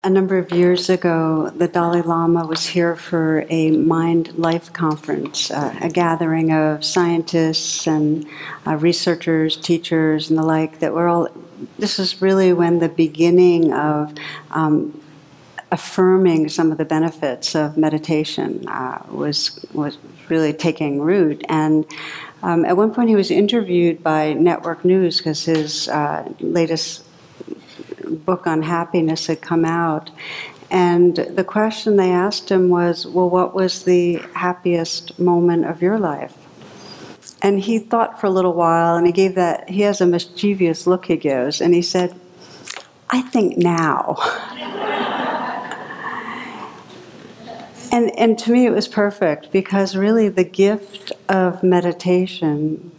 A number of years ago, the Dalai Lama was here for a Mind Life conference, a gathering of scientists and researchers, teachers, and the like that were all. This is really when the beginning of affirming some of the benefits of meditation was really taking root. And at one point, he was interviewed by Network News because his latest book on happiness had come out, and the question they asked him was, well, what was the happiest moment of your life? And he thought for a little while, and he has a mischievous look he gives, and he said, I think now. And to me it was perfect, because really the gift of meditation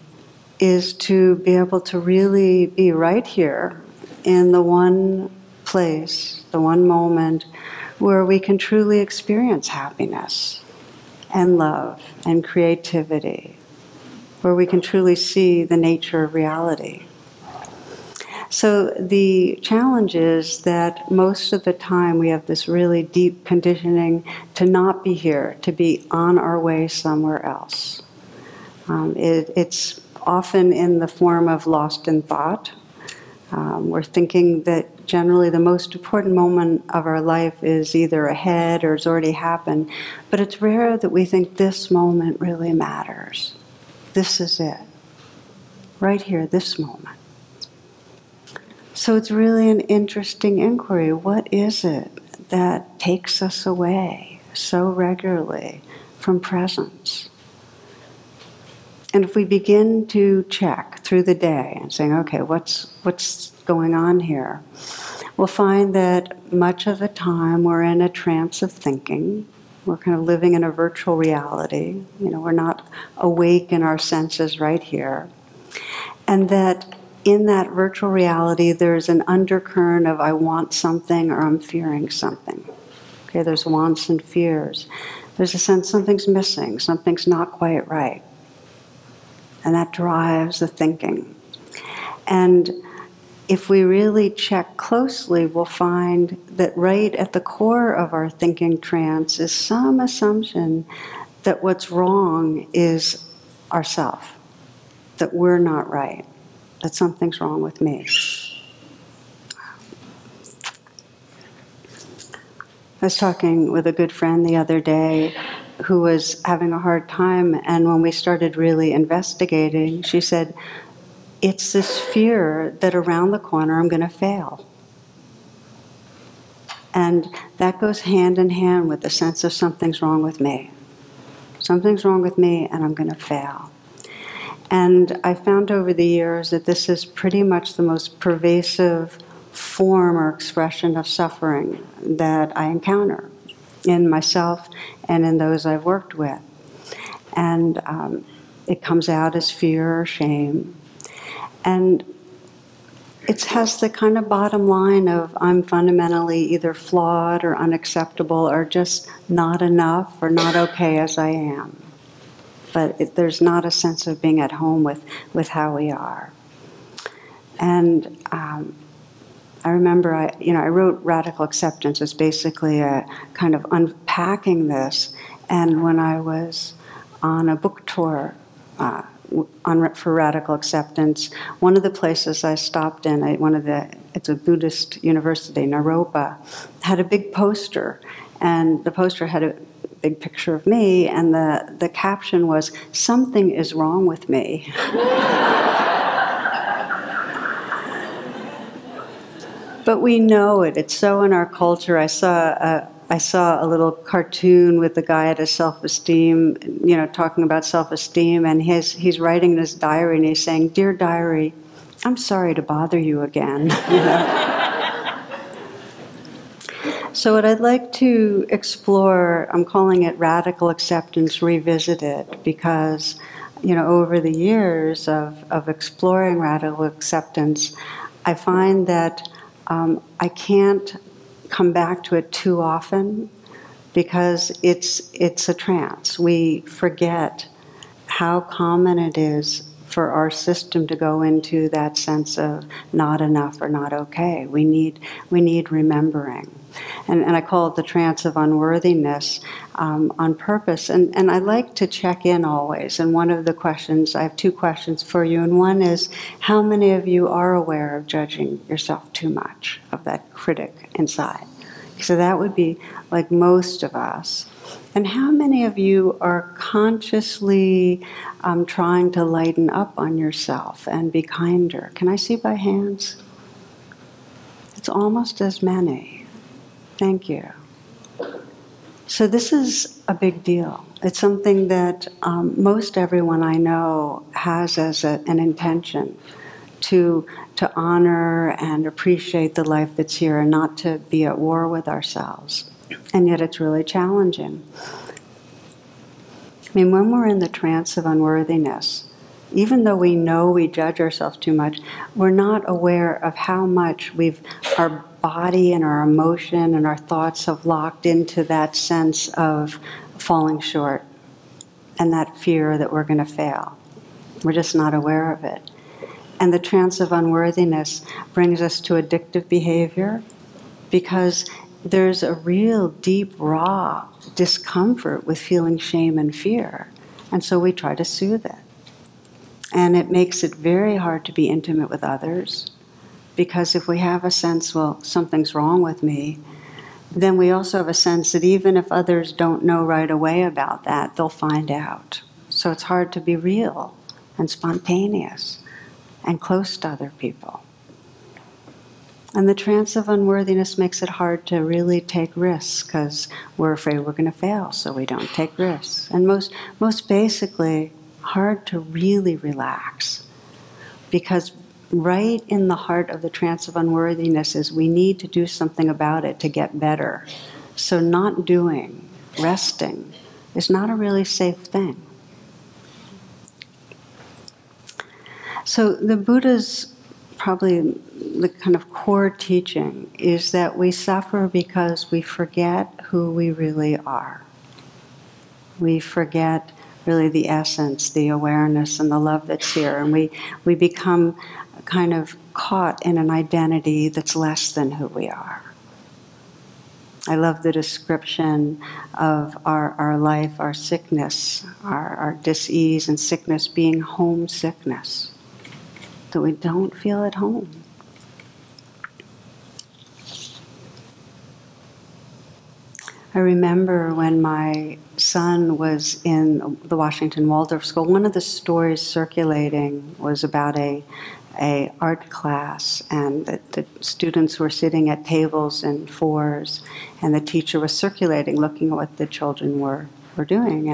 is to be able to really be right here in the one place, the one moment, where we can truly experience happiness and love and creativity, where we can truly see the nature of reality. So the challenge is that most of the time we have this really deep conditioning to not be here, to be on our way somewhere else. It's often in the form of lost in thought. We're thinking that generally the most important moment of our life is either ahead or it's already happened, but it's rare that we think this moment really matters. This is it. Right here, this moment. So it's really an interesting inquiry. What is it that takes us away so regularly from presence? And if we begin to check through the day and saying, okay, what's going on here? We'll find that much of the time we're in a trance of thinking. We're kind of living in a virtual reality. We're not awake in our senses right here. And that in that virtual reality, there's an undercurrent of I want something or I'm fearing something. Okay, there's wants and fears. There's a sense something's missing, something's not quite right. And that drives the thinking. And if we really check closely, we'll find that right at the core of our thinking trance is some assumption that what's wrong is ourself, that we're not right, that something's wrong with me. I was talking with a good friend the other day who was having a hard time, and when we started really investigating, she said, it's this fear that around the corner I'm going to fail. And that goes hand in hand with the sense of something's wrong with me. Something's wrong with me and I'm going to fail. And I found over the years that this is pretty much the most pervasive form or expression of suffering that I encounter in myself and in those I've worked with. And it comes out as fear or shame. And it has the kind of bottom line of I'm fundamentally either flawed or unacceptable or just not enough or not okay as I am. But there's not a sense of being at home with how we are. And I remember I wrote Radical Acceptance as basically a kind of unpacking this. And when I was on a book tour for Radical Acceptance, one of the places I stopped in, it's a Buddhist university, Naropa, had a big poster. And the poster had a big picture of me, and the caption was, "Something is wrong with me." But we know it. It's so in our culture. I saw a little cartoon with the guy at a self-esteem, talking about self-esteem, and he's writing in his diary, and he's saying, "Dear diary, I'm sorry to bother you again." So what I'd like to explore, I'm calling it Radical Acceptance Revisited, because over the years of exploring radical acceptance, I find that I can't come back to it too often, because it's a trance. We forget how common it is for our system to go into that sense of not enough or not okay. We need remembering. And I call it the trance of unworthiness on purpose. And I like to check in always. And one of the questions, I have two questions for you. And one is, how many of you are aware of judging yourself too much, of that critic inside? So that would be like most of us. And how many of you are consciously trying to lighten up on yourself and be kinder? Can I see by hands? It's almost as many. Thank you. So this is a big deal. It's something that most everyone I know has as an intention to honor and appreciate the life that's here and not to be at war with ourselves. And yet it's really challenging. I mean, when we're in the trance of unworthiness, even though we know we judge ourselves too much, we're not aware of how much our body and our emotion and our thoughts have locked into that sense of falling short and that fear that we're going to fail. We're just not aware of it. And the trance of unworthiness brings us to addictive behavior because there's a real deep, raw discomfort with feeling shame and fear. And so we try to soothe it. And it makes it very hard to be intimate with others because if we have a sense, well, something's wrong with me, then we also have a sense that even if others don't know right away about that, they'll find out. So it's hard to be real and spontaneous and close to other people. And the trance of unworthiness makes it hard to really take risks because we're afraid we're going to fail, so we don't take risks. And most basically, hard to really relax because right in the heart of the trance of unworthiness is we need to do something about it to get better. So not doing, resting, is not a really safe thing. So the Buddha's probably the kind of core teaching is that we suffer because we forget who we really are. We forget really the essence, the awareness, and the love that's here. And we become kind of caught in an identity that's less than who we are. I love the description of our life, our sickness, our dis-ease and sickness being homesickness. That we don't feel at home. I remember when my son was in the Washington Waldorf School, one of the stories circulating was about a art class, and the students were sitting at tables in fours, and the teacher was circulating, looking at what the children were doing.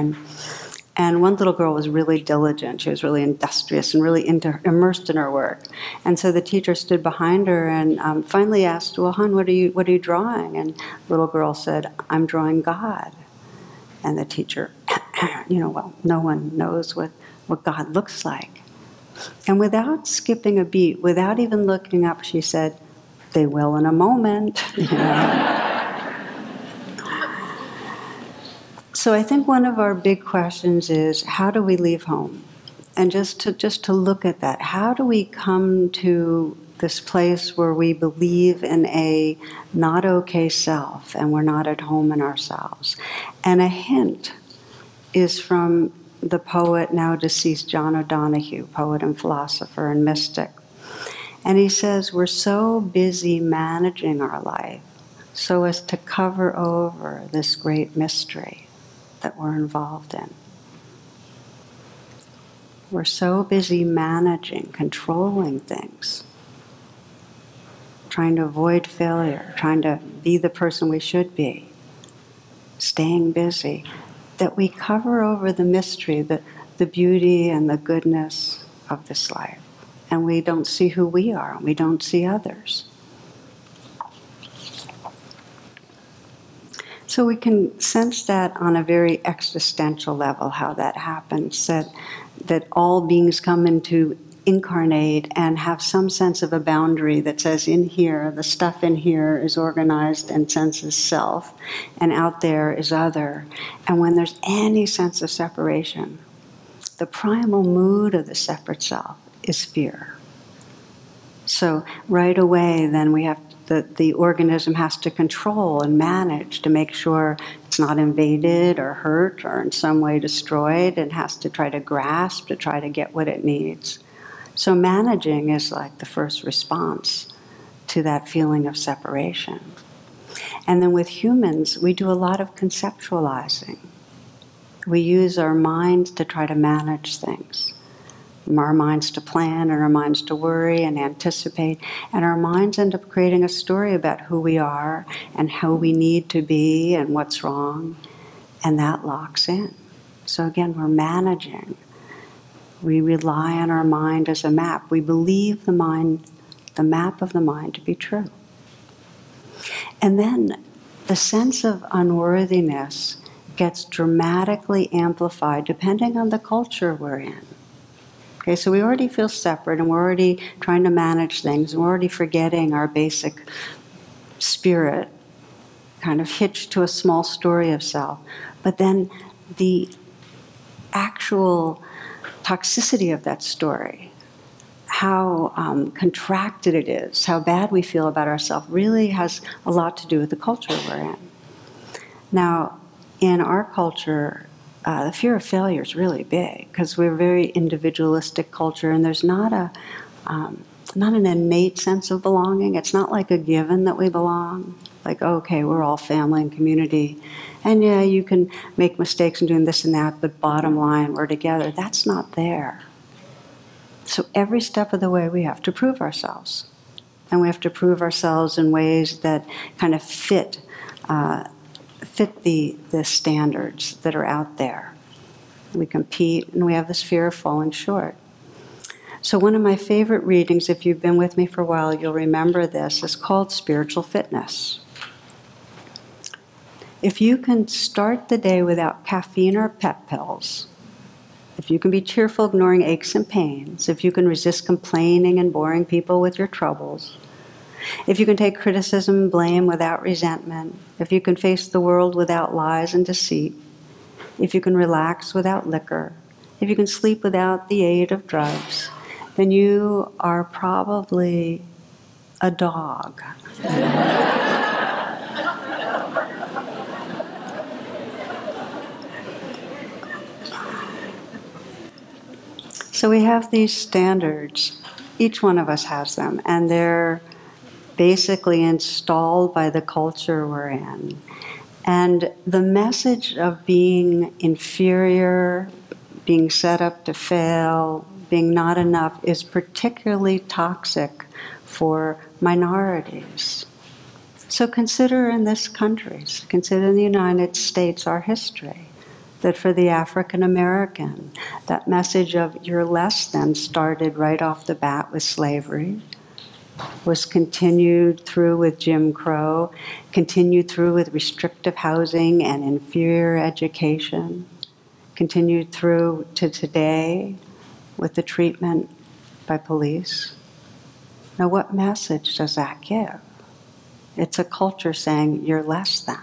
And one little girl was really diligent. She was really industrious and really immersed in her work. And so the teacher stood behind her and finally asked, "Well, hon, what are you drawing?" And the little girl said, "I'm drawing God." And the teacher, well, no one knows what God looks like. And without skipping a beat, without even looking up, she said, "They will in a moment." So I think one of our big questions is, how do we leave home? And just to look at that, how do we come to this place where we believe in a not okay self and we're not at home in ourselves? And a hint is from the poet, now deceased, John O'Donohue, poet and philosopher and mystic. And he says, we're so busy managing our life so as to cover over this great mystery that we're involved in. We're so busy managing, controlling things, trying to avoid failure, trying to be the person we should be, staying busy, that we cover over the mystery, the beauty and the goodness of this life. And we don't see who we are, and we don't see others. So we can sense that on a very existential level, how that happens, that all beings come into incarnate and have some sense of a boundary that says in here, the stuff in here is organized and senses self, and out there is other. And when there's any sense of separation, the primal mood of the separate self is fear. So right away then we have that the organism has to control and manage to make sure it's not invaded or hurt or in some way destroyed, and has to try to grasp to try to get what it needs. So managing is like the first response to that feeling of separation. And then with humans, we do a lot of conceptualizing. We use our minds to try to manage things. Our minds to plan, and our minds to worry and anticipate. And our minds end up creating a story about who we are and how we need to be and what's wrong. And that locks in. So again, we're managing. We rely on our mind as a map. We believe the mind, the map of the mind, to be true. And then the sense of unworthiness gets dramatically amplified depending on the culture we're in. Okay, so we already feel separate, and we're already trying to manage things, and we're already forgetting our basic spirit, kind of hitched to a small story of self. But then the actual toxicity of that story, how contracted it is, how bad we feel about ourselves, really has a lot to do with the culture we're in. Now, in our culture, the fear of failure is really big because we're a very individualistic culture, and there's not an innate sense of belonging. It's not like a given that we belong. Like, okay, we're all family and community, and yeah, you can make mistakes in doing this and that, but bottom line, we're together. That's not there. So every step of the way, we have to prove ourselves, and we have to prove ourselves in ways that kind of fit the standards that are out there. We compete, and we have this fear of falling short. So one of my favorite readings, if you've been with me for a while, you'll remember this, is called Spiritual Fitness. If you can start the day without caffeine or pep pills, if you can be cheerful ignoring aches and pains, if you can resist complaining and boring people with your troubles, if you can take criticism and blame without resentment, if you can face the world without lies and deceit, if you can relax without liquor, if you can sleep without the aid of drugs, then you are probably a dog. So we have these standards. Each one of us has them, and they're basically installed by the culture we're in. And the message of being inferior, being set up to fail, being not enough is particularly toxic for minorities. So consider in this country, consider in the United States our history, that for the African American, that message of you're less than started right off the bat with slavery, was continued through with Jim Crow, continued through with restrictive housing and inferior education, continued through to today with the treatment by police. Now, what message does that give? It's a culture saying you're less than,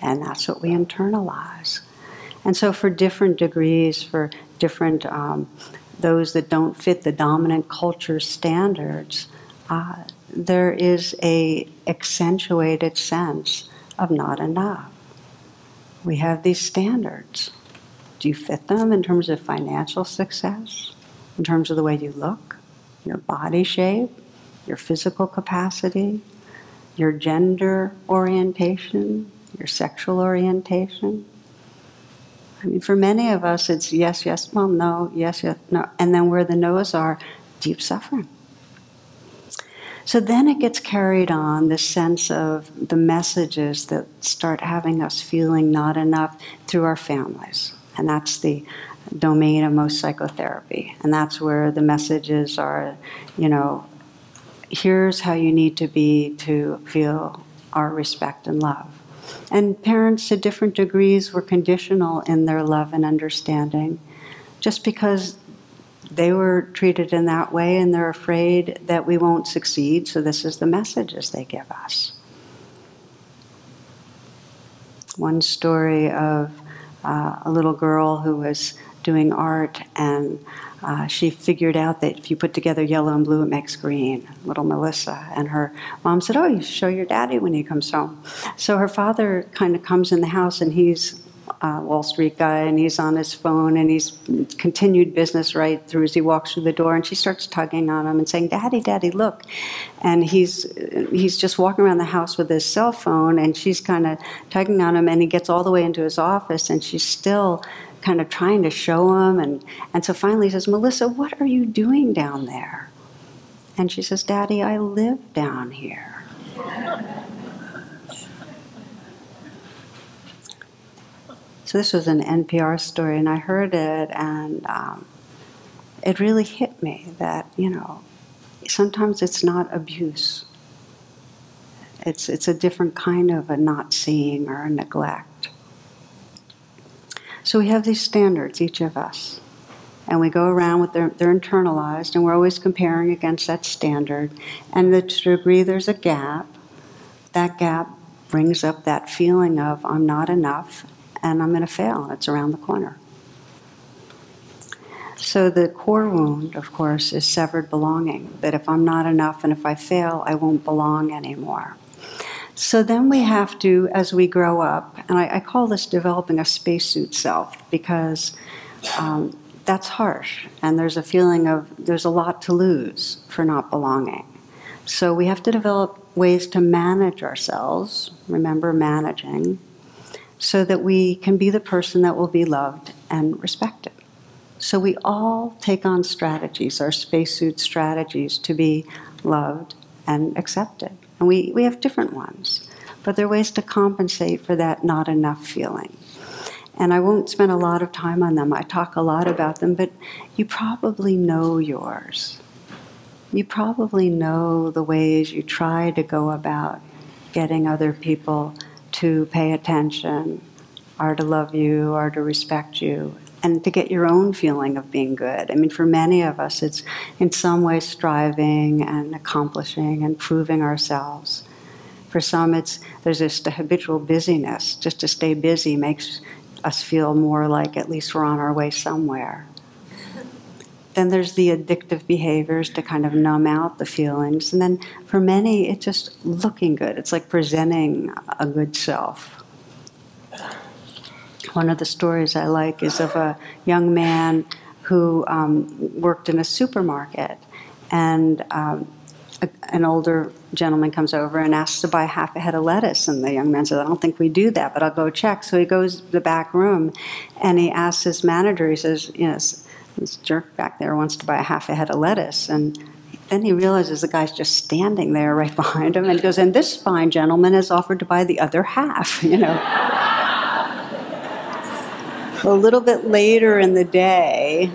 and that's what we internalize. And so for different degrees, for different, those that don't fit the dominant culture standards, there is a accentuated sense of not enough. We have these standards. Do you fit them in terms of financial success, in terms of the way you look, your body shape, your physical capacity, your gender orientation, your sexual orientation? I mean, for many of us, it's yes, yes, well, no, yes, yes, no. And then where the no's are, deep suffering. So then it gets carried on, this sense of the messages that start having us feeling not enough through our families. And that's the domain of most psychotherapy. And that's where the messages are, here's how you need to be to feel our respect and love. And parents to different degrees were conditional in their love and understanding just because they were treated in that way and they're afraid that we won't succeed, so this is the messages they give us. One story of a little girl who was doing art, and she figured out that if you put together yellow and blue, it makes green, little Melissa. And her mom said, oh, you should show your daddy when he comes home. So her father kind of comes in the house, and he's a Wall Street guy, and he's on his phone, and he's continued business right through as he walks through the door, and she starts tugging on him and saying, Daddy, Daddy, look. And he's just walking around the house with his cell phone, and she's kind of tugging on him, and he gets all the way into his office, and she's still kind of trying to show him, and so finally he says, Melissa, what are you doing down there? And she says, Daddy, I live down here. So this was an NPR story, and I heard it, and it really hit me that, sometimes it's not abuse. It's a different kind of a not seeing or a neglect. So we have these standards, each of us, and we go around with they're internalized, and we're always comparing against that standard. And to the degree there's a gap, that gap brings up that feeling of I'm not enough and I'm going to fail, and it's around the corner. So the core wound, of course, is severed belonging, that if I'm not enough and if I fail, I won't belong anymore. So then we have to, as we grow up, and I call this developing a spacesuit self, because that's harsh, and there's a feeling of there's a lot to lose for not belonging. So we have to develop ways to manage ourselves, remember managing, so that we can be the person that will be loved and respected. So we all take on strategies, our spacesuit strategies, to be loved and accepted. And we have different ones, but there are ways to compensate for that not enough feeling. And I won't spend a lot of time on them. I talk a lot about them, but you probably know yours. You probably know the ways you try to go about getting other people to pay attention, or to love you, or to respect you, and to get your own feeling of being good. I mean, for many of us, it's in some way striving and accomplishing and proving ourselves. For some, there's just a habitual busyness. Just to stay busy makes us feel more like at least we're on our way somewhere. Then there's the addictive behaviors to kind of numb out the feelings. And then for many, it's just looking good. It's like presenting a good self. One of the stories I like is of a young man who worked in a supermarket, and an older gentleman comes over and asks to buy half a head of lettuce, and the young man says, I don't think we do that, but I'll go check. So he goes to the back room, and he asks his manager, he says, yes, this jerk back there wants to buy a half a head of lettuce, and then he realizes the guy's just standing there right behind him, and he goes, and this fine gentleman has offered to buy the other half, A little bit later in the day,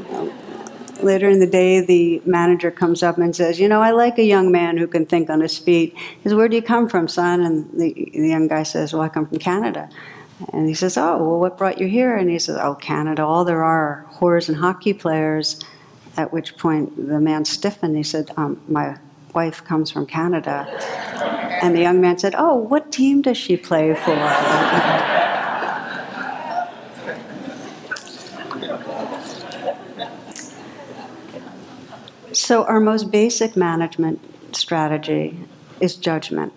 the manager comes up and says, I like a young man who can think on his feet. He says, where do you come from, son? And the young guy says, well, I come from Canada. And he says, oh, well, what brought you here? And he says, oh, Canada, all there are whores and hockey players. At which point the man stiffened. He said, my wife comes from Canada. And the young man said, oh, what team does she play for? So our most basic management strategy is judgment.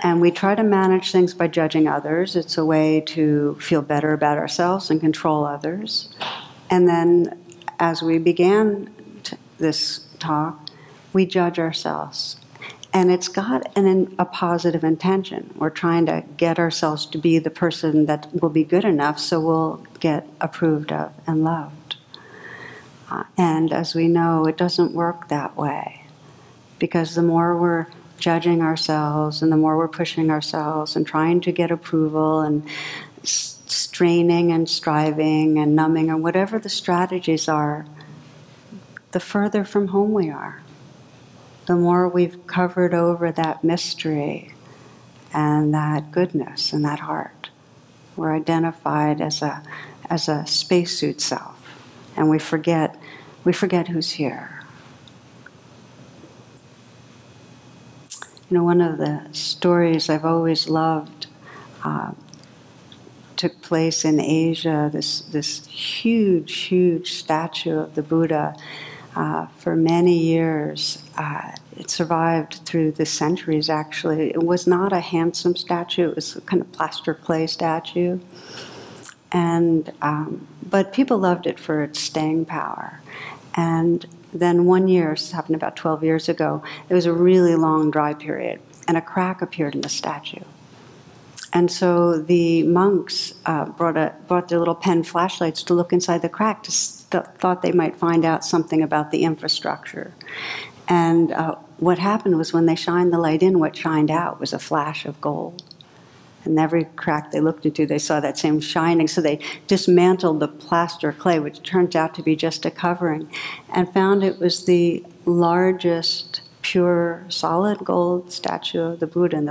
And we try to manage things by judging others. It's a way to feel better about ourselves and control others. And then, as we began this talk, we judge ourselves. And it's got a positive intention. We're trying to get ourselves to be the person that will be good enough so we'll get approved of and loved. And as we know, it doesn't work that way. Because the more we're judging ourselves and the more we're pushing ourselves and trying to get approval and straining and striving and numbing and whatever the strategies are, the further from home we are. The more we've covered over that mystery and that goodness and that heart. We're identified as a spacesuit self. And we forget who's here. One of the stories I've always loved took place in Asia, this huge statue of the Buddha. For many years, it survived through the centuries, actually. It was not a handsome statue. It was a kind of plaster clay statue. And but people loved it for its staying power. And then one year, this happened about 12 years ago, there was a really long dry period, and a crack appeared in the statue. And so the monks brought their little pen flashlights to look inside the crack, thought they might find out something about the infrastructure. And what happened was when they shined the light in, what shined out was a flash of gold. And every crack they looked into, they saw that same shining. So they dismantled the plaster clay, which turned out to be just a covering, and found it was the largest pure solid gold statue of the Buddha in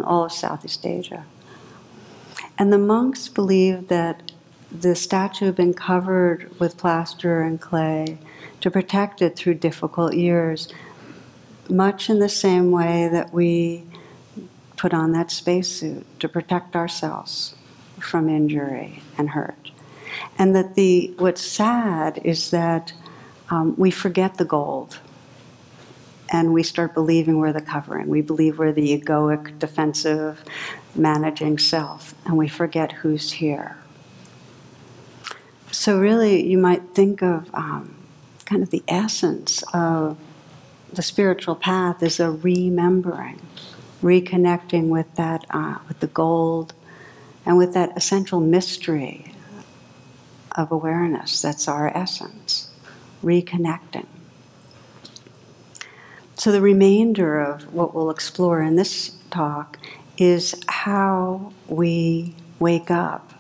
all of Southeast Asia. And the monks believed that the statue had been covered with plaster and clay to protect it through difficult years, much in the same way that we put on that spacesuit to protect ourselves from injury and hurt. And that what's sad is that we forget the gold. And we start believing we're the covering. We believe we're the egoic, defensive, managing self. And we forget who's here. So really, you might think of kind of the essence of the spiritual path is a remembering, reconnecting with that, with the gold, and with that essential mystery of awareness. That's our essence, reconnecting. So the remainder of what we'll explore in this talk is how we wake up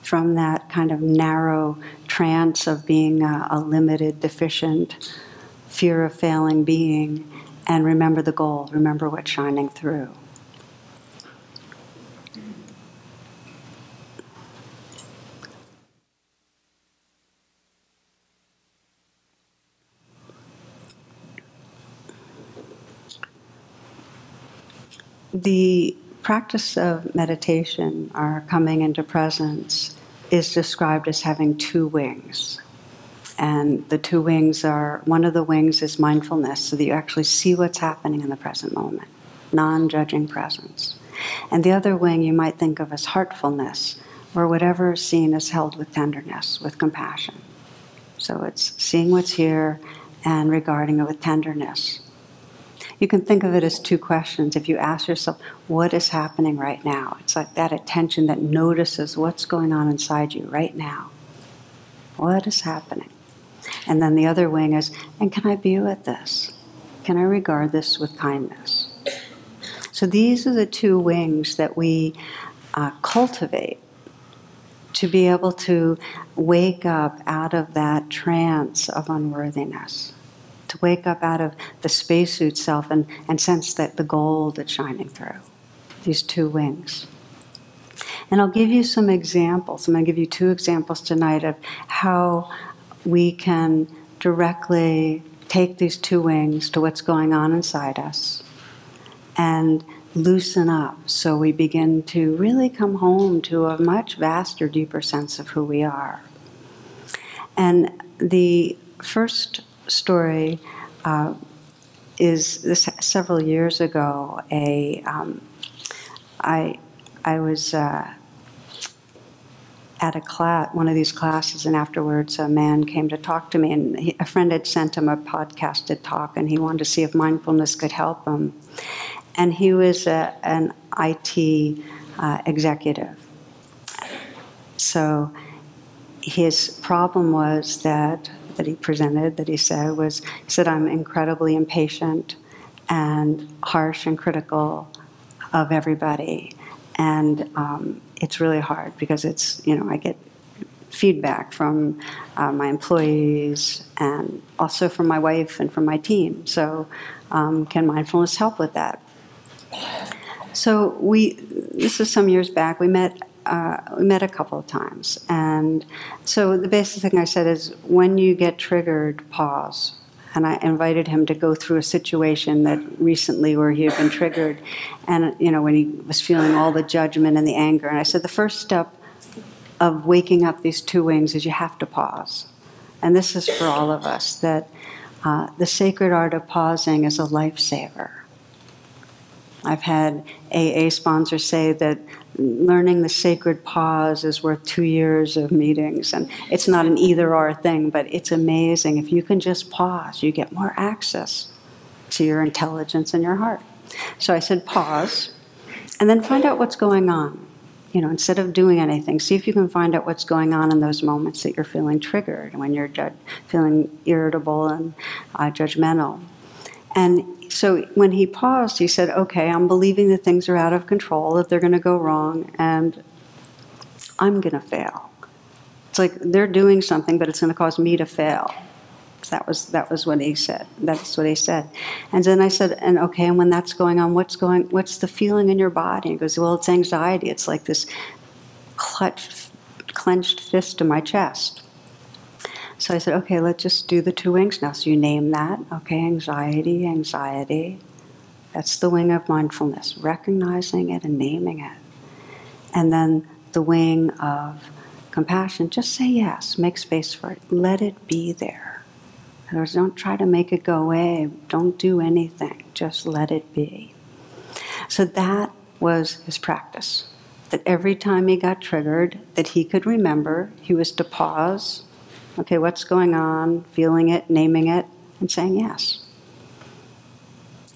from that kind of narrow trance of being a limited, deficient, fear of failing being, and remember the goal, remember what's shining through. The practice of meditation, our coming into presence, is described as having two wings. And the two wings are, one of the wings is mindfulness, so that you actually see what's happening in the present moment, non-judging presence. And the other wing you might think of as heartfulness, where whatever is seen is held with tenderness, with compassion. So it's seeing what's here and regarding it with tenderness. You can think of it as two questions. If you ask yourself, what is happening right now? It's like that attention that notices what's going on inside you right now. What is happening? And then the other wing is, and can I be with this? Can I regard this with kindness? So these are the two wings that we cultivate to be able to wake up out of that trance of unworthiness. To wake up out of the spacesuit self and sense that the gold that's shining through. These two wings. And I'll give you some examples. I'm going to give you two examples tonight of how we can directly take these two wings to what's going on inside us and loosen up so we begin to really come home to a much vaster, deeper sense of who we are. And the first story is this. Several years ago, I was at a class, one of these classes, and afterwards a man came to talk to me, and a friend had sent him a podcasted talk, and he wanted to see if mindfulness could help him. And he was an IT executive. So his problem was that he presented, that he said, I'm incredibly impatient and harsh and critical of everybody. And it's really hard because I get feedback from my employees and also from my wife and from my team. So can mindfulness help with that? So this is some years back, we met a couple of times. And so the basic thing I said is, when you get triggered, pause. And I invited him to go through a situation that recently where he had been triggered. And, when he was feeling all the judgment and the anger. And I said, the first step of waking up these two wings is you have to pause. And this is for all of us, that the sacred art of pausing is a lifesaver. I've had AA sponsors say that learning the sacred pause is worth 2 years of meetings. And it's not an either-or thing, but it's amazing. If you can just pause, you get more access to your intelligence and your heart. So I said pause, and then find out what's going on. You know, instead of doing anything, see if you can find out what's going on in those moments that you're feeling triggered, when you're feeling irritable and judgmental. And so when he paused, he said, okay, I'm believing that things are out of control, that they're going to go wrong, and I'm going to fail. It's like they're doing something, but it's going to cause me to fail. That was what he said. That's what he said. And then I said, and okay, and when that's going on, what's the feeling in your body? And he goes, well, it's anxiety. It's like this clenched fist in my chest. So I said, okay, let's just do the two wings now. So you name that. Okay, anxiety, anxiety. That's the wing of mindfulness, recognizing it and naming it. And then the wing of compassion, just say yes, make space for it. Let it be there. In other words, don't try to make it go away. Don't do anything. Just let it be. So that was his practice. That every time he got triggered, that he could remember, he was to pause. Okay, what's going on? Feeling it, naming it, and saying yes.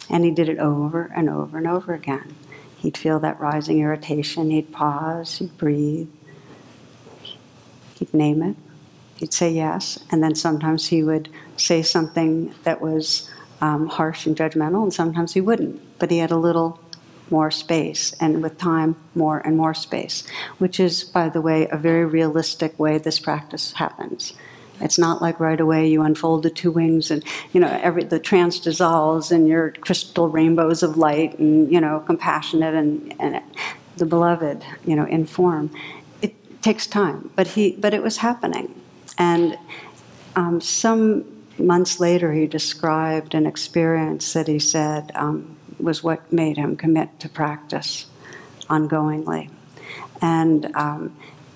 And he did it over and over and over again. He'd feel that rising irritation. He'd pause. He'd breathe. He'd name it. He'd say yes, and then sometimes he would say something that was harsh and judgmental, and sometimes he wouldn't. But he had a little more space, and with time, more and more space, which is, by the way, a very realistic way this practice happens. It's not like right away you unfold the two wings and, you know, the trance dissolves and your crystal rainbows of light and, you know, compassionate and the beloved, you know, in form. It takes time, but it was happening. And some months later, he described an experience that he said was what made him commit to practice ongoingly. And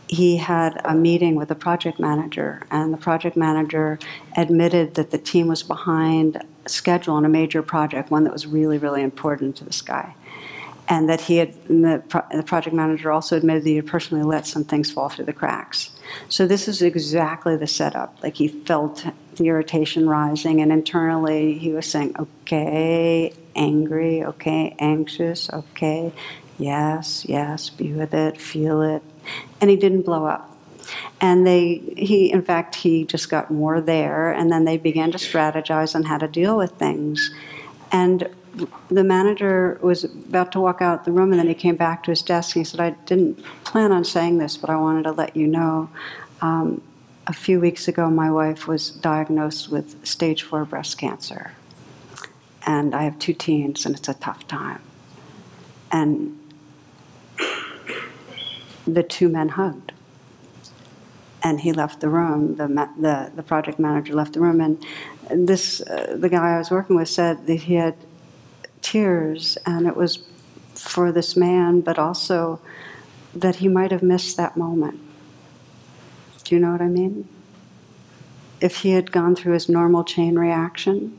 he had a meeting with a project manager, and the project manager admitted that the team was behind schedule on a major project, one that was really, really important to this guy. And that the project manager also admitted that he had personally let some things fall through the cracks. So this is exactly the setup. Like he felt the irritation rising, and internally he was saying, okay, angry, okay, anxious, okay, yes, yes, be with it, feel it. And he didn't blow up. And he just got more there, and then they began to strategize on how to deal with things. And the manager was about to walk out the room, and then he came back to his desk and he said, I didn't plan on saying this, but I wanted to let you know. A few weeks ago, my wife was diagnosed with stage 4 breast cancer. And I have 2 teens, and it's a tough time. And the 2 men hugged. And he left the room, the project manager left the room, and the guy I was working with said that he had tears, and it was for this man, but also that he might have missed that moment. Do you know what I mean? If he had gone through his normal chain reaction,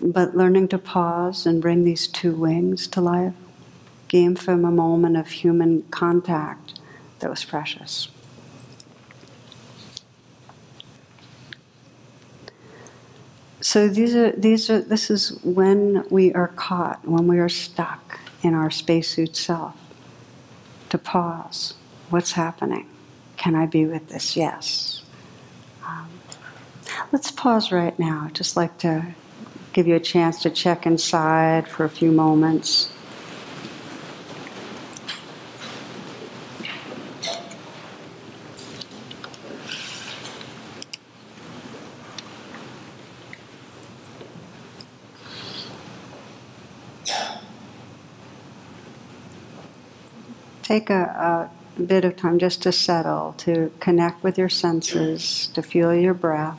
but learning to pause and bring these 2 wings to life gave him a moment of human contact that was precious. So this is when we are caught, when we are stuck in our spacesuit self. To pause. What's happening? Can I be with this? Yes. Let's pause right now. I'd just like to give you a chance to check inside for a few moments. Take a bit of time just to settle, to connect with your senses, to feel your breath.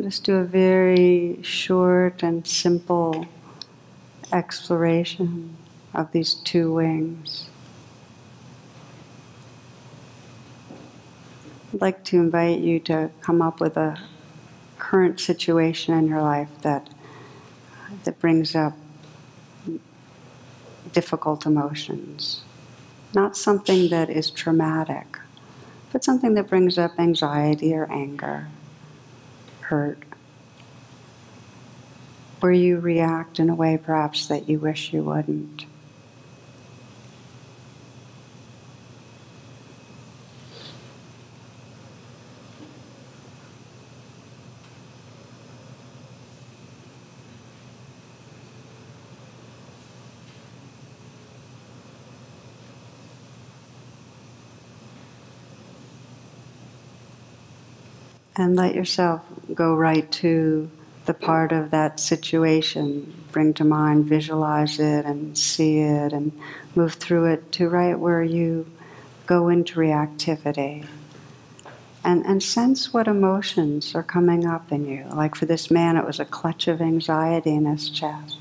Just do a very short and simple exploration of these two wings. I'd like to invite you to come up with a current situation in your life that brings up difficult emotions. Not something that is traumatic, but something that brings up anxiety or anger, hurt, where you react in a way perhaps that you wish you wouldn't. And let yourself go right to the part of that situation. Bring to mind, visualize it and see it and move through it to right where you go into reactivity. And sense what emotions are coming up in you. Like for this man, it was a clutch of anxiety in his chest.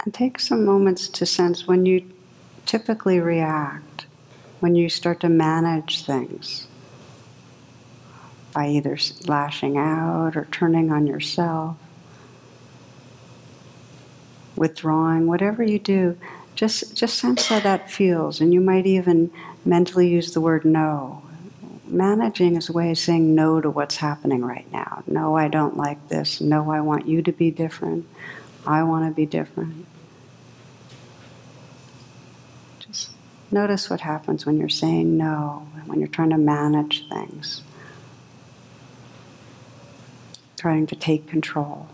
And take some moments to sense when you typically react, when you start to manage things by either lashing out or turning on yourself, withdrawing, whatever you do, just sense how that feels. And you might even mentally use the word no. Managing is a way of saying no to what's happening right now. No, I don't like this. No, I want you to be different. I want to be different. Just notice what happens when you're saying no, when you're trying to manage things, trying to take control,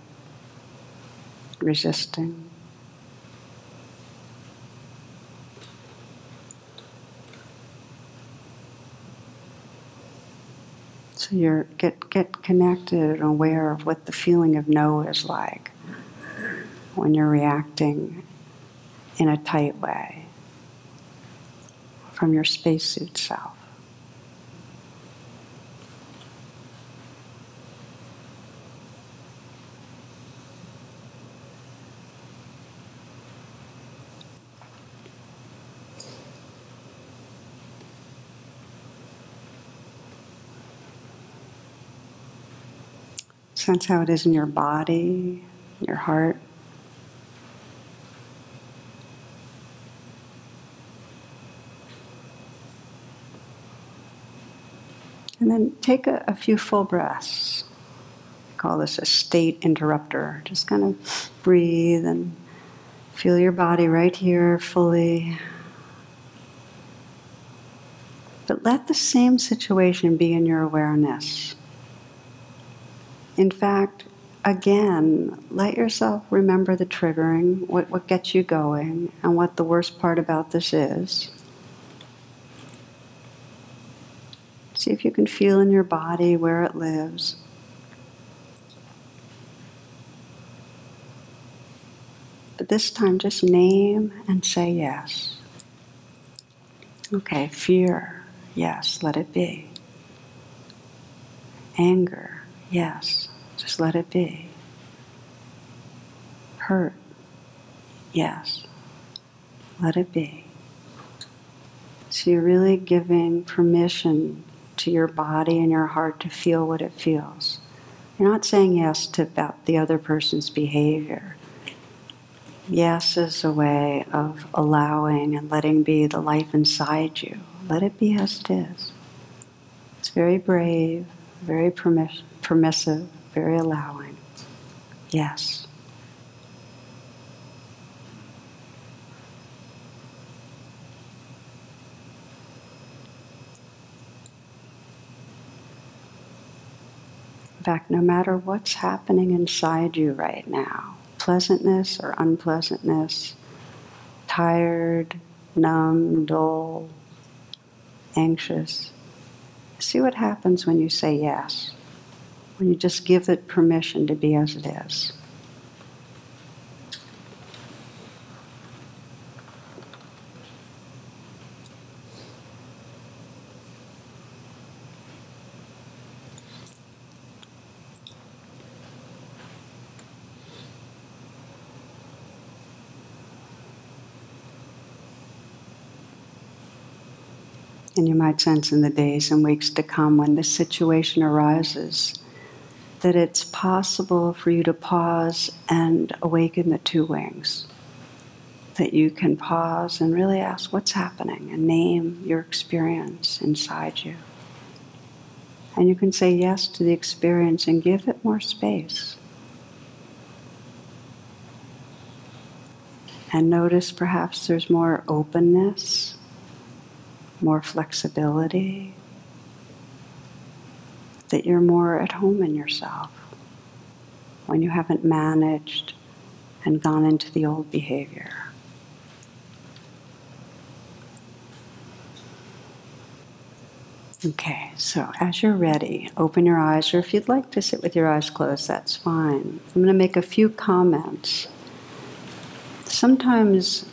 resisting. So you're get connected and aware of what the feeling of no is like when you're reacting in a tight way from your spacesuit self. Sense how it is in your body, your heart. And then take a few full breaths. We call this a state interrupter. Just kind of breathe and feel your body right here fully. But let the same situation be in your awareness. In fact, again, let yourself remember the triggering, what gets you going, and what the worst part about this is. See if you can feel in your body where it lives. But this time, just name and say yes. Okay, fear, yes, let it be. Anger, yes, just let it be. Hurt, yes, let it be. So you're really giving permission to your body and your heart to feel what it feels. You're not saying yes to about the other person's behavior. Yes is a way of allowing and letting be the life inside you. Let it be as it is. It's very brave, very permissive, very allowing. Yes. In fact, no matter what's happening inside you right now, pleasantness or unpleasantness, tired, numb, dull, anxious, see what happens when you say yes, when you just give it permission to be as it is. And you might sense in the days and weeks to come when this situation arises that it's possible for you to pause and awaken the two wings. That you can pause and really ask what's happening and name your experience inside you. And you can say yes to the experience and give it more space. And notice perhaps there's more openness, more flexibility, that you're more at home in yourself when you haven't managed and gone into the old behavior. Okay, so as you're ready, open your eyes, or if you'd like to sit with your eyes closed, that's fine. I'm going to make a few comments. Sometimes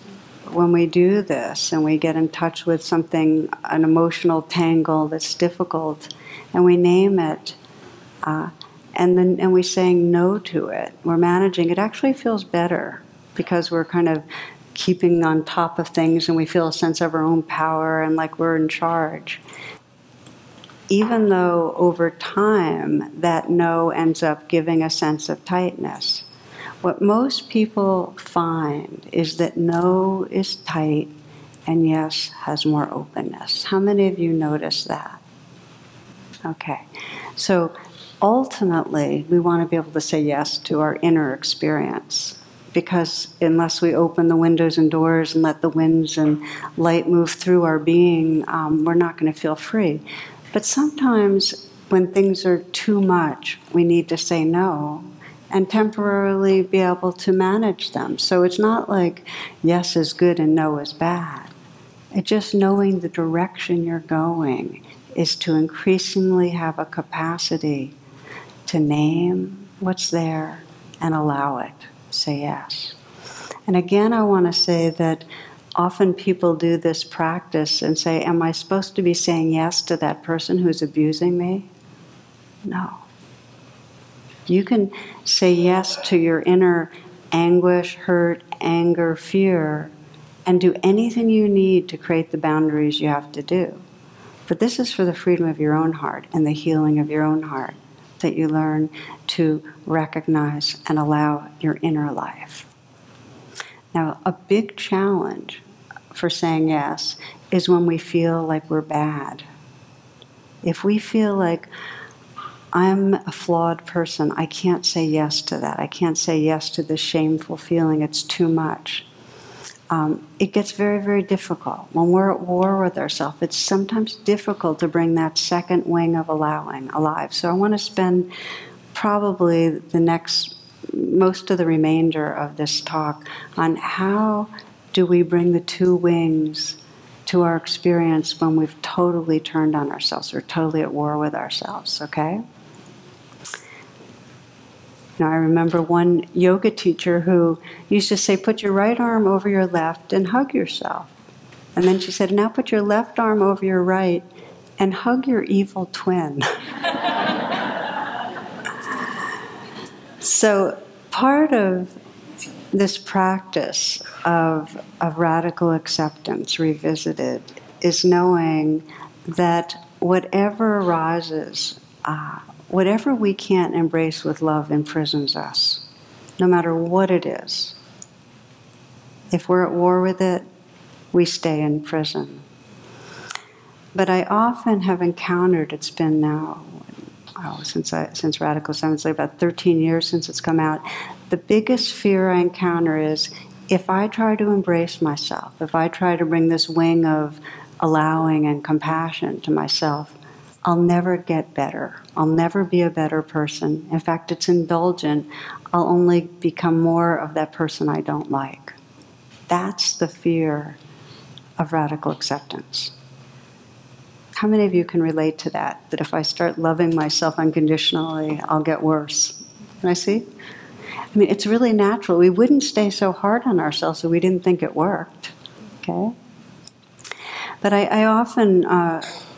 when we do this and we get in touch with something, an emotional tangle that's difficult, and we name it, and we're saying no to it, we're managing, it actually feels better because we're kind of keeping on top of things and we feel a sense of our own power and like we're in charge. Even though over time that no ends up giving a sense of tightness. What most people find is that no is tight and yes has more openness. How many of you notice that? Okay, so ultimately we want to be able to say yes to our inner experience, because unless we open the windows and doors and let the winds and light move through our being, we're not going to feel free. But sometimes when things are too much, we need to say no and temporarily be able to manage them. So it's not like yes is good and no is bad. It's just knowing the direction you're going is to increasingly have a capacity to name what's there and allow it. Say yes. And again, I want to say that often people do this practice and say, am I supposed to be saying yes to that person who's abusing me? No. You can say yes to your inner anguish, hurt, anger, fear, and do anything you need to create the boundaries you have to do. But this is for the freedom of your own heart and the healing of your own heart, that you learn to recognize and allow your inner life. Now, a big challenge for saying yes is when we feel like we're bad. If we feel like I'm a flawed person, I can't say yes to that. I can't say yes to this shameful feeling. It's too much. It gets very, very difficult. When we're at war with ourselves, it's sometimes difficult to bring that second wing of allowing alive. So I want to spend probably the next, most of the remainder of this talk on how do we bring the two wings to our experience when we've totally turned on ourselves, we're totally at war with ourselves, okay? Now, I remember one yoga teacher who used to say, put your right arm over your left and hug yourself. And then she said, now put your left arm over your right and hug your evil twin. So part of this practice of radical acceptance revisited is knowing that whatever arises, whatever we can't embrace with love imprisons us, no matter what it is. If we're at war with it, we stay in prison. But I often have encountered, it's been now, since Radical Acceptance, like about 13 years since it's come out, the biggest fear I encounter is if I try to embrace myself, if I try to bring this wing of allowing and compassion to myself, I'll never get better. I'll never be a better person. In fact, it's indulgent. I'll only become more of that person I don't like. That's the fear of radical acceptance. How many of you can relate to that? That if I start loving myself unconditionally, I'll get worse. Can I see? I mean, it's really natural. We wouldn't stay so hard on ourselves if we didn't think it worked. Okay? But I often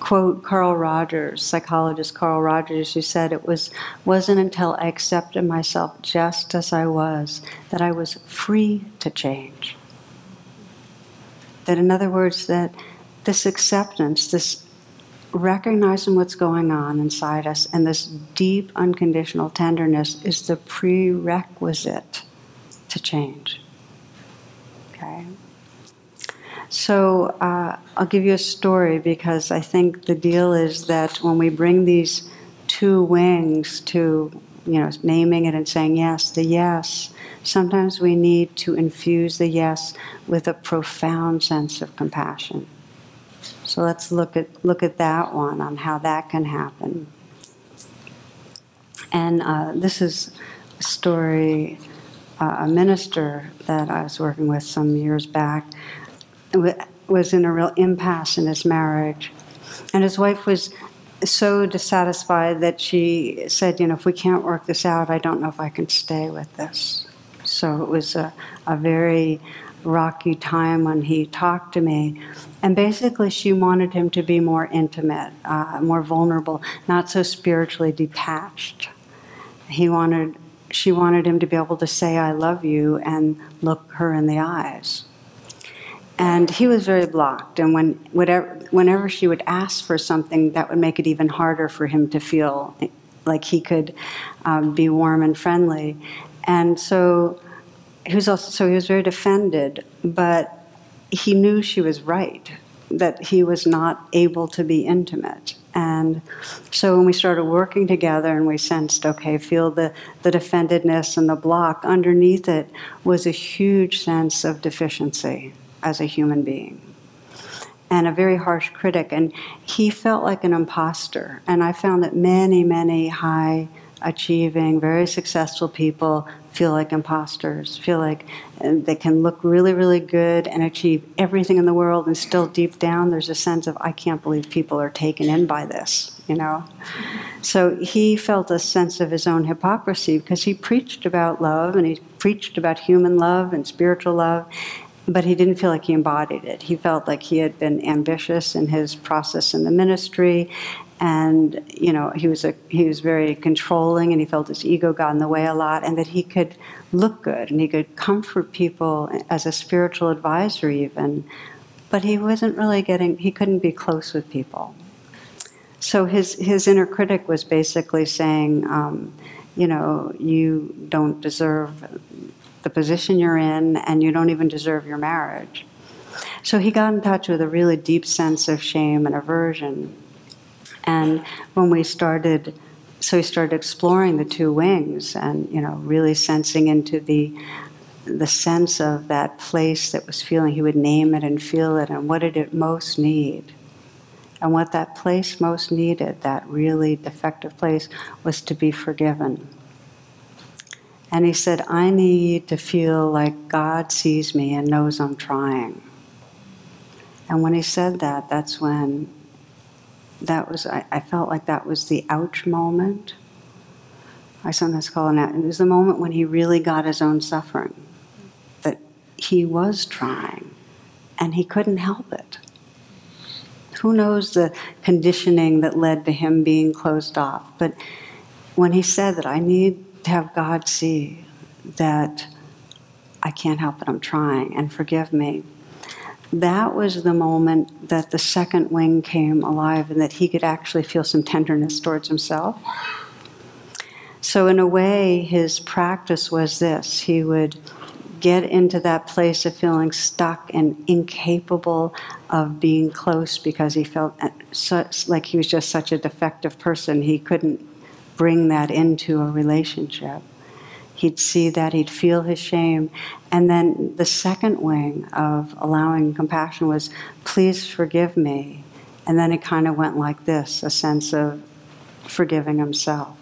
quote Carl Rogers, psychologist Carl Rogers, who said it wasn't until I accepted myself just as I was that I was free to change. That in other words, that this acceptance, this recognizing what's going on inside us, and this deep unconditional tenderness is the prerequisite to change. Okay? So I'll give you a story, because I think the deal is that when we bring these two wings to, naming it and saying yes, the yes, sometimes we need to infuse the yes with a profound sense of compassion. So let's look at that one, on how that can happen. And this is a story, a minister that I was working with some years back was in a real impasse in his marriage. And his wife was so dissatisfied that she said, if we can't work this out, I don't know if I can stay with this. So it was a very rocky time when he talked to me. And basically she wanted him to be more intimate, more vulnerable, not so spiritually detached. She wanted him to be able to say, I love you, and look her in the eyes. And he was very blocked, and whenever she would ask for something, that would make it even harder for him to feel like he could be warm and friendly. And so he was very defended, but he knew she was right, that he was not able to be intimate. And so when we started working together and we sensed, okay, feel the defendedness and the block, underneath it was a huge sense of deficiency as a human being, and a very harsh critic. And he felt like an imposter. And I found that many, many high-achieving, very successful people feel like imposters, feel like they can look really, really good and achieve everything in the world, and still deep down there's a sense of, I can't believe people are taken in by this, So he felt a sense of his own hypocrisy, because he preached about love, and he preached about human love and spiritual love, but he didn't feel like he embodied it. He felt like he had been ambitious in his process in the ministry, and he was very controlling, and he felt his ego got in the way a lot, and that he could look good and he could comfort people as a spiritual advisor even, but he couldn't be close with people. So his inner critic was basically saying, you don't deserve the position you're in, and you don't even deserve your marriage. So he got in touch with a really deep sense of shame and aversion. And when he started exploring the two wings, and really sensing into the sense of that place that was feeling. He would name it and feel it, and what did it most need? And what that place most needed, that really defective place, was to be forgiven. And he said, I need to feel like God sees me and knows I'm trying. And when he said that, that's when I felt like that was the ouch moment. I sometimes call it that. It was the moment when he really got his own suffering, that he was trying and he couldn't help it. Who knows the conditioning that led to him being closed off? But when he said that, I need to have God see that I can't help it, I'm trying, and forgive me, that was the moment that the second wing came alive, and that he could actually feel some tenderness towards himself. So in a way, his practice was this. He would get into that place of feeling stuck and incapable of being close, because he felt like he was just such a defective person. He couldn't bring that into a relationship. He'd see that, he'd feel his shame. And then the second wing of allowing compassion was, please forgive me. And then it kind of went like this, a sense of forgiving himself.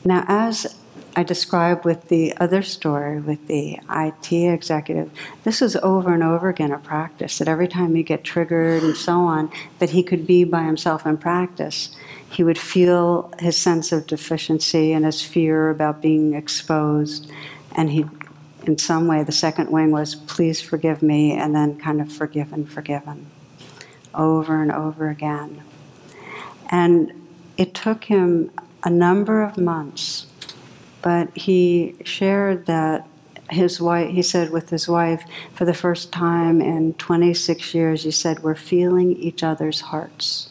Now, as I described with the other story, with the IT executive, this was over and over again a practice, that every time he get triggered and so on, that he could be by himself in practice. He would feel his sense of deficiency and his fear about being exposed, and he, in some way, the second wing was, please forgive me, and then kind of forgiven, over and over again. And it took him a number of months, but he shared that his wife, he said with his wife, for the first time in 26 years, he said, we're feeling each other's hearts.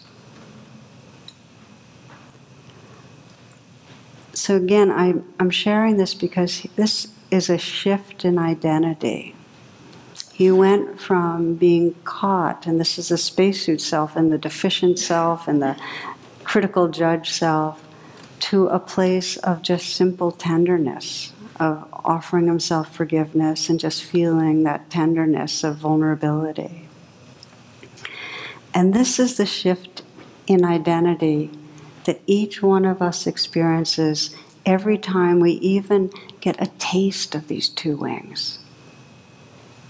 So again, I'm sharing this because this is a shift in identity. He went from being caught, and this is the spacesuit self, and the deficient self, and the critical judge self, to a place of just simple tenderness, of offering himself forgiveness and just feeling that tenderness of vulnerability. And this is the shift in identity that each one of us experiences every time we even get a taste of these two wings.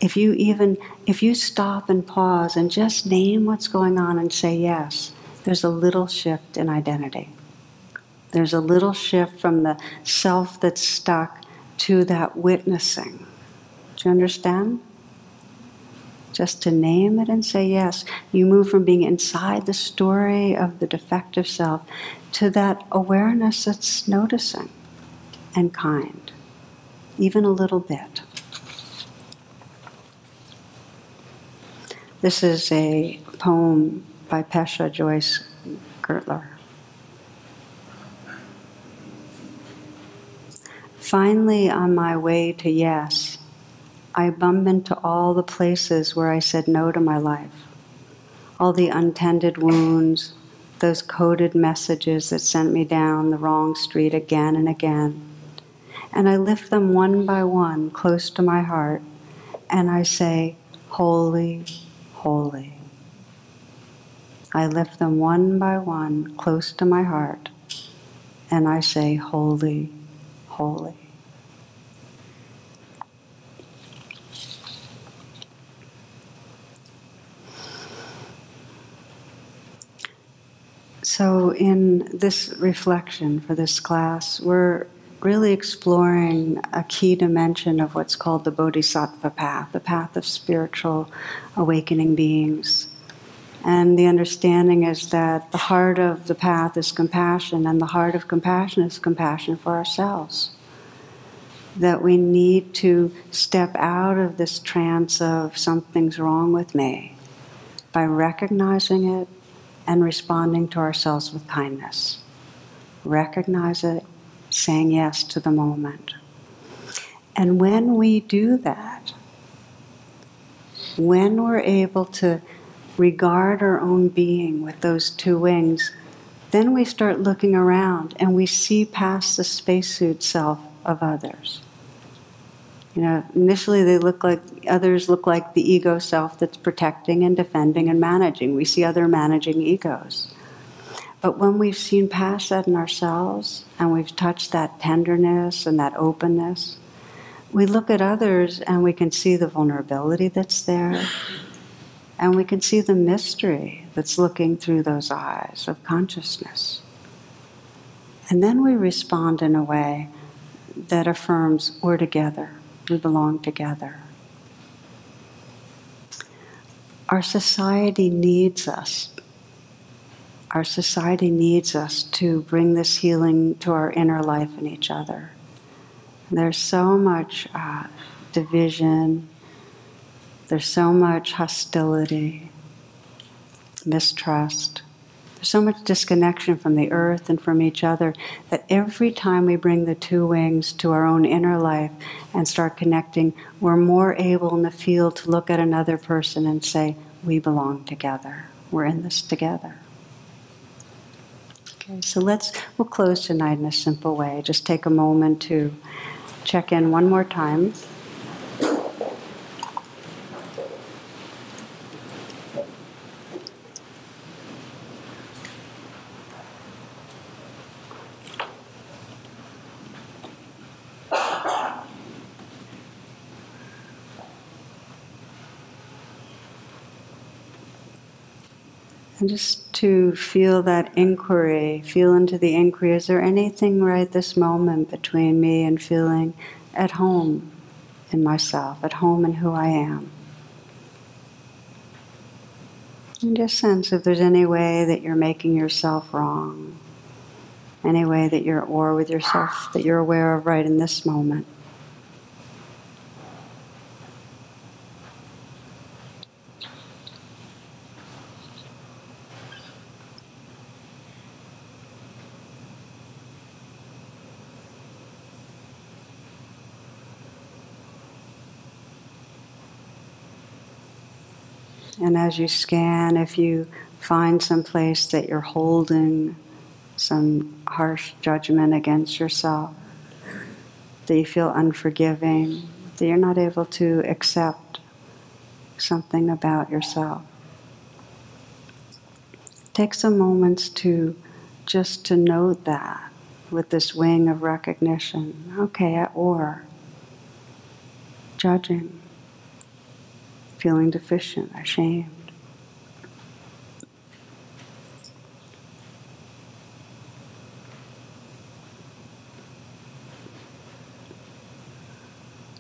If you stop and pause and just name what's going on and say yes, there's a little shift in identity. There's a little shift from the self that's stuck to that witnessing. Do you understand? Just to name it and say yes, you move from being inside the story of the defective self to that awareness that's noticing and kind, even a little bit. This is a poem by Pesha Joyce Gertler. Finally, on my way to yes, I bump into all the places where I said no to my life, all the untended wounds, those coded messages that sent me down the wrong street again and again. And I lift them one by one close to my heart, and I say, holy, holy. I lift them one by one close to my heart, and I say, holy, holy. So in this reflection for this class, we're really exploring a key dimension of what's called the Bodhisattva path, the path of spiritual awakening beings. And the understanding is that the heart of the path is compassion, and the heart of compassion is compassion for ourselves. That we need to step out of this trance of something's wrong with me by recognizing it and responding to ourselves with kindness. Recognize it, saying yes to the moment. And when we do that, when we're able to regard our own being with those two wings, then we start looking around and we see past the spacesuit self of others. You know, initially others look like the ego self that's protecting and defending and managing. We see other managing egos. But when we've seen past that in ourselves and we've touched that tenderness and that openness, we look at others and we can see the vulnerability that's there, and we can see the mystery that's looking through those eyes of consciousness. And then we respond in a way that affirms we're together. We belong together. Our society needs us. Our society needs us to bring this healing to our inner life and each other. There's so much division. There's so much hostility, mistrust. There's so much disconnection from the earth and from each other that every time we bring the two wings to our own inner life and start connecting, we're more able in the field to look at another person and say, we belong together. We're in this together. Okay, so we'll close tonight in a simple way. Just take a moment to check in one more time. And just to feel that inquiry, feel into the inquiry, is there anything right this moment between me and feeling at home in myself, at home in who I am? And just sense if there's any way that you're making yourself wrong, any way that you're at war with yourself that you're aware of right in this moment. And as you scan, if you find some place that you're holding some harsh judgment against yourself, that you feel unforgiving, that you're not able to accept something about yourself, take some moments to just to note that with this wing of recognition. Okay, or judging, feeling deficient, ashamed.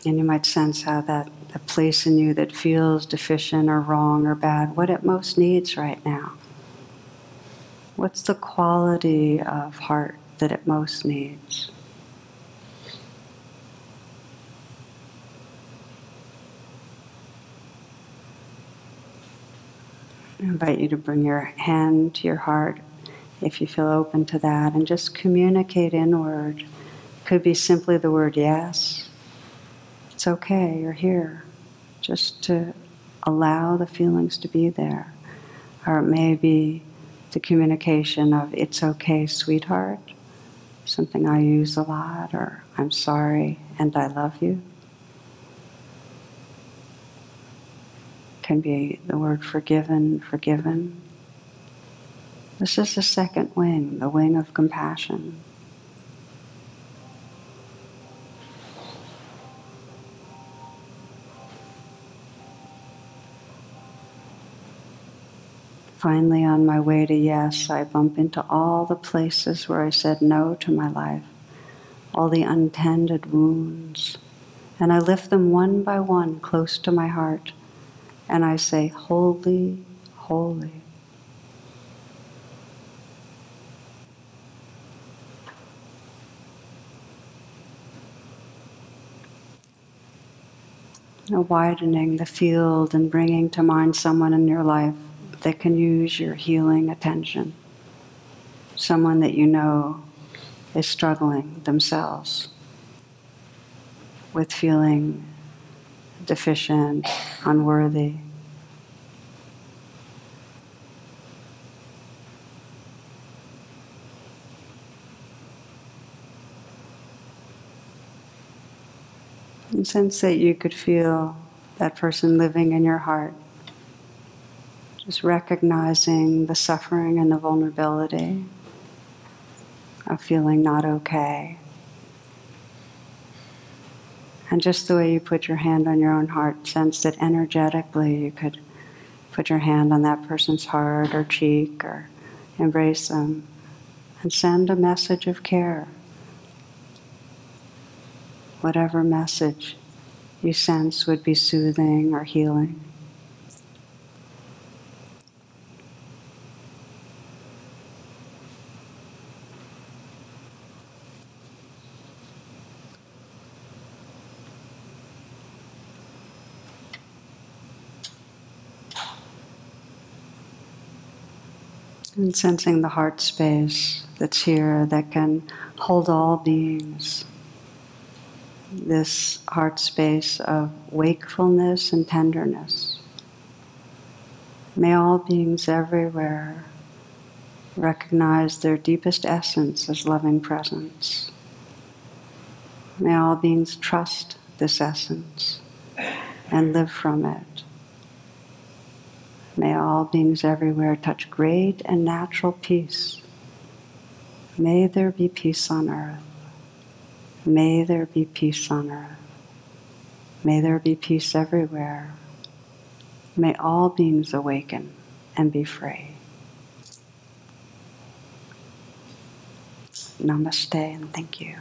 And you might sense how that the place in you that feels deficient or wrong or bad, what it most needs right now. What's the quality of heart that it most needs? I invite you to bring your hand to your heart if you feel open to that and just communicate inward. It could be simply the word yes. It's okay, you're here. Just to allow the feelings to be there. Or it may be the communication of it's okay, sweetheart, something I use a lot, or I'm sorry and I love you. Can be the word forgiven, forgiven. This is the second wing, the wing of compassion. Finally, on my way to yes, I bump into all the places where I said no to my life, all the untended wounds, and I lift them one by one close to my heart, and I say, holy, holy. Widening the field and bringing to mind someone in your life that can use your healing attention. Someone that you know is struggling themselves with feeling deficient, unworthy. And sense that you could feel that person living in your heart. Just recognizing the suffering and the vulnerability of feeling not okay. And just the way you put your hand on your own heart, sense that energetically you could put your hand on that person's heart or cheek or embrace them and send a message of care. Whatever message you sense would be soothing or healing. And sensing the heart space that's here that can hold all beings. This heart space of wakefulness and tenderness. May all beings everywhere recognize their deepest essence as loving presence. May all beings trust this essence and live from it. May all beings everywhere touch great and natural peace. May there be peace on earth. May there be peace on earth. May there be peace everywhere. May all beings awaken and be free. Namaste and thank you.